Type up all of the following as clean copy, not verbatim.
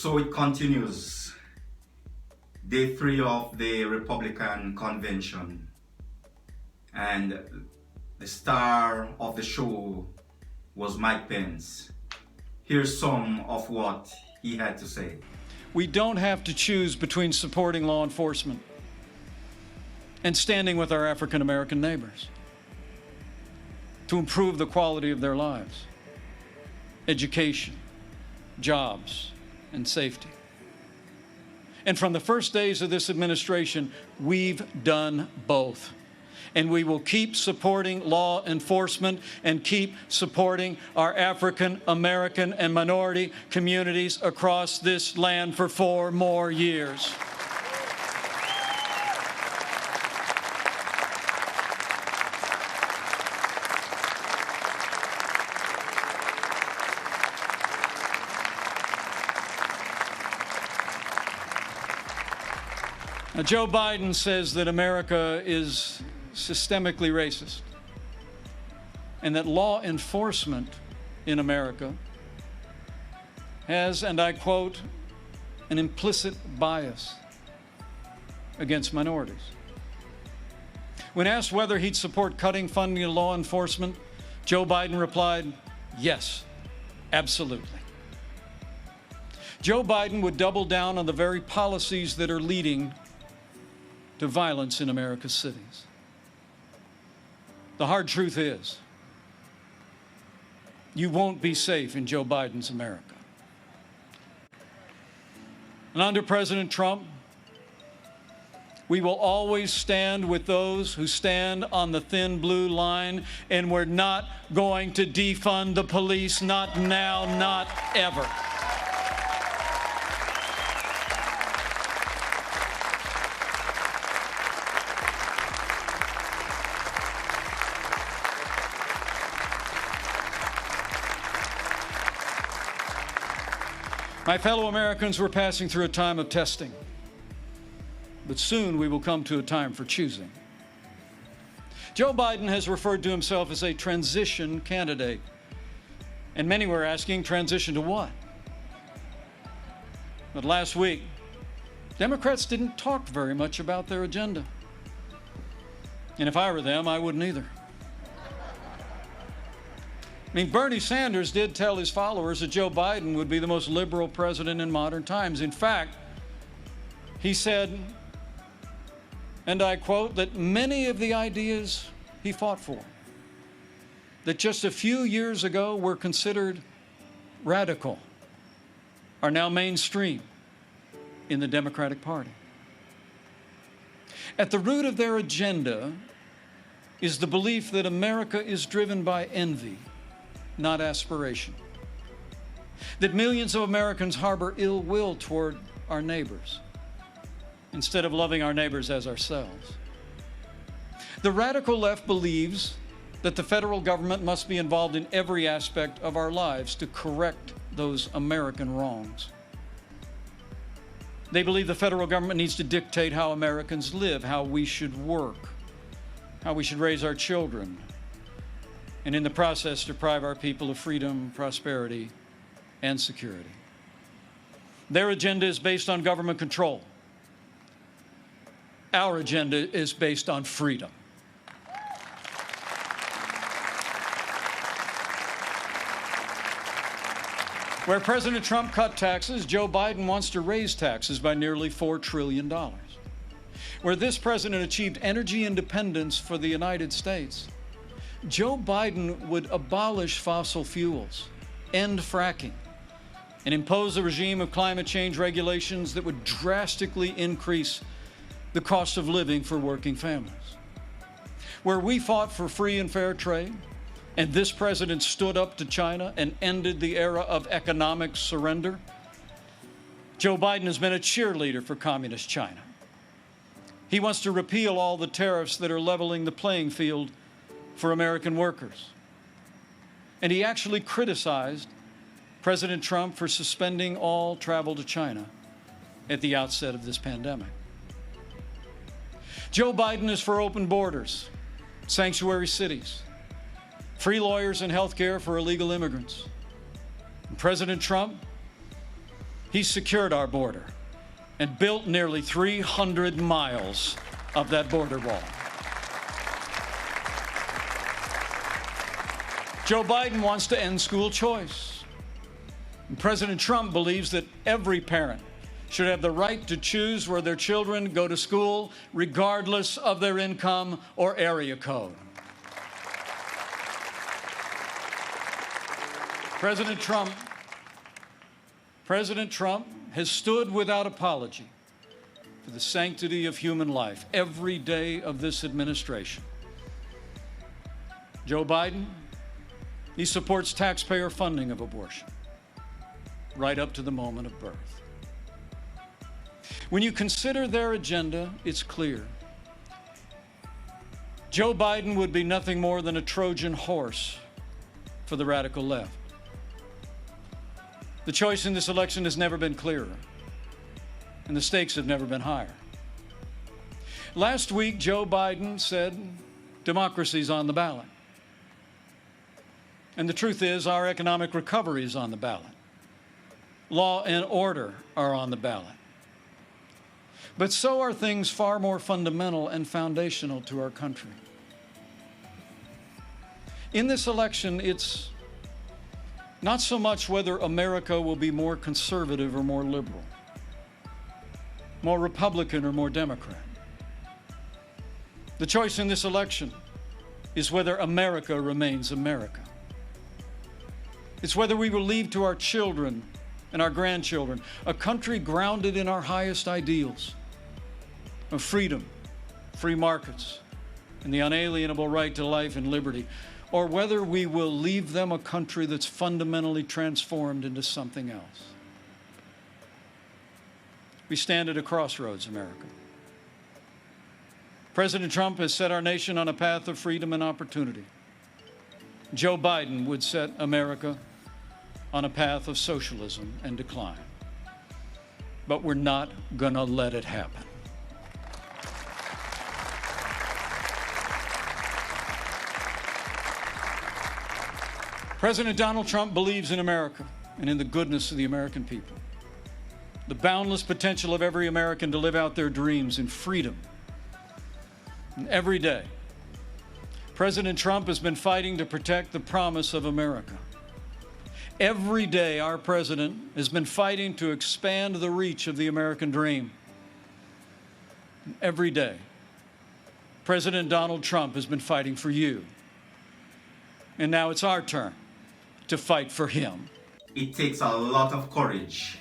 So it continues. Day 3 of the Republican convention, and the star of the show was Mike Pence. Here's some of what he had to say. We don't have to choose between supporting law enforcement and standing with our African American neighbors to improve the quality of their lives, education, jobs, and safety. And from the first days of this administration, we've done both. And we will keep supporting law enforcement and keep supporting our African American and minority communities across this land for 4 more years. Now, Joe Biden says that America is systemically racist and that law enforcement in America has, and I quote, an implicit bias against minorities. When asked whether he'd support cutting funding to law enforcement, Joe Biden replied, yes, absolutely. Joe Biden would double down on the very policies that are leading to violence in America's cities. The hard truth is, you won't be safe in Joe Biden's America. And under President Trump, we will always stand with those who stand on the thin blue line, and we're not going to defund the police, not now, not ever. My fellow Americans, we're passing through a time of testing, but soon we will come to a time for choosing. Joe Biden has referred to himself as a transition candidate, and many were asking, transition to what? But last week, Democrats didn't talk very much about their agenda. And if I were them, I wouldn't either. I mean, Bernie Sanders did tell his followers that Joe Biden would be the most liberal president in modern times. In fact, he said, and I quote, that many of the ideas he fought for, that just a few years ago were considered radical, are now mainstream in the Democratic Party. At the root of their agenda is the belief that America is driven by envy, not aspiration. That millions of Americans harbor ill will toward our neighbors instead of loving our neighbors as ourselves. The radical left believes that the federal government must be involved in every aspect of our lives to correct those American wrongs. They believe the federal government needs to dictate how Americans live, how we should work, how we should raise our children, and in the process deprive our people of freedom, prosperity, and security. Their agenda is based on government control. Our agenda is based on freedom. Where President Trump cut taxes, Joe Biden wants to raise taxes by nearly $4 trillion. Where this president achieved energy independence for the United States, Joe Biden would abolish fossil fuels, end fracking, and impose a regime of climate change regulations that would drastically increase the cost of living for working families. Where we fought for free and fair trade, and this president stood up to China and ended the era of economic surrender, Joe Biden has been a cheerleader for communist China. He wants to repeal all the tariffs that are leveling the playing field for American workers. And he actually criticized President Trump for suspending all travel to China at the outset of this pandemic. Joe Biden is for open borders, sanctuary cities, free lawyers and health care for illegal immigrants. And President Trump, He secured our border and built nearly 300 miles of that border wall. Joe Biden wants to end school choice. And President Trump believes that every parent should have the right to choose where their children go to school, regardless of their income or area code. President Trump has stood without apology for the sanctity of human life every day of this administration. Joe Biden, he supports taxpayer funding of abortion, right up to the moment of birth. When you consider their agenda, it's clear. Joe Biden would be nothing more than a Trojan horse for the radical left. The choice in this election has never been clearer, and the stakes have never been higher. Last week, Joe Biden said democracy's on the ballot. And the truth is, our economic recovery is on the ballot. Law and order are on the ballot. But so are things far more fundamental and foundational to our country. In this election, it's not so much whether America will be more conservative or more liberal, more Republican or more Democrat. The choice in this election is whether America remains America. It's whether we will leave to our children and our grandchildren a country grounded in our highest ideals of freedom, free markets, and the unalienable right to life and liberty, or whether we will leave them a country that's fundamentally transformed into something else. We stand at a crossroads, America. President Trump has set our nation on a path of freedom and opportunity. Joe Biden would set America on a path of socialism and decline. But we're not gonna let it happen. President Donald Trump believes in America and in the goodness of the American people, the boundless potential of every American to live out their dreams in freedom. And every day, President Trump has been fighting to protect the promise of America. Every day, our president has been fighting to expand the reach of the American dream. And every day, President Donald Trump has been fighting for you. And now it's our turn to fight for him. It takes a lot of courage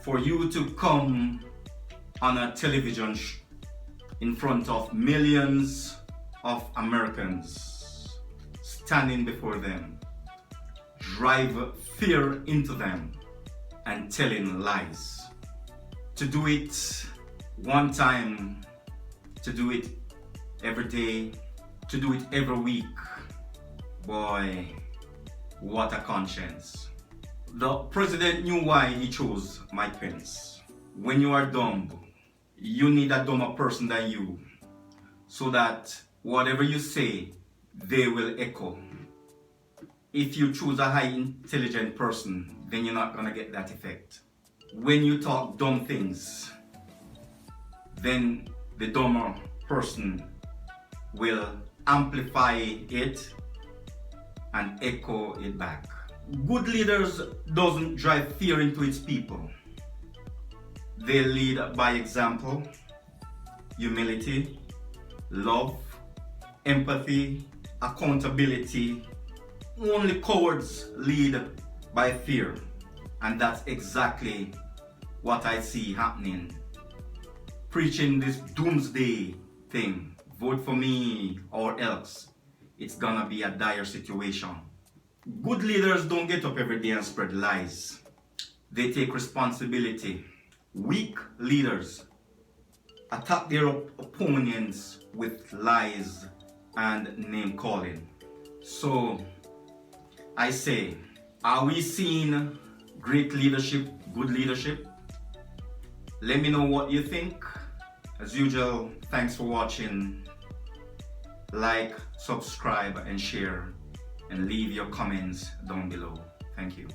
for you to come on a television in front of millions of Americans, standing before them, drive fear into them, and telling lies. To do it one time, to do it every day, to do it every week, boy, what a conscience. The president knew why he chose Mike Pence. When you are dumb, you need a dumber person than you, so that whatever you say, they will echo. If you choose a high intelligent person, then you're not gonna get that effect. When you talk dumb things, then the dumber person will amplify it and echo it back. Good leaders doesn't drive fear into its people. They lead by example, humility, love, empathy, accountability. Only cowards lead by fear. And that's exactly what I see happening. Preaching this doomsday thing, vote for me or else, it's gonna be a dire situation. Good leaders don't get up every day and spread lies. They take responsibility. Weak leaders attack their opponents with lies and name calling. So I say, are we seeing great leadership, good leadership? Let me know what you think. As usual, thanks for watching. Like, subscribe, and share, and leave your comments down below. Thank you.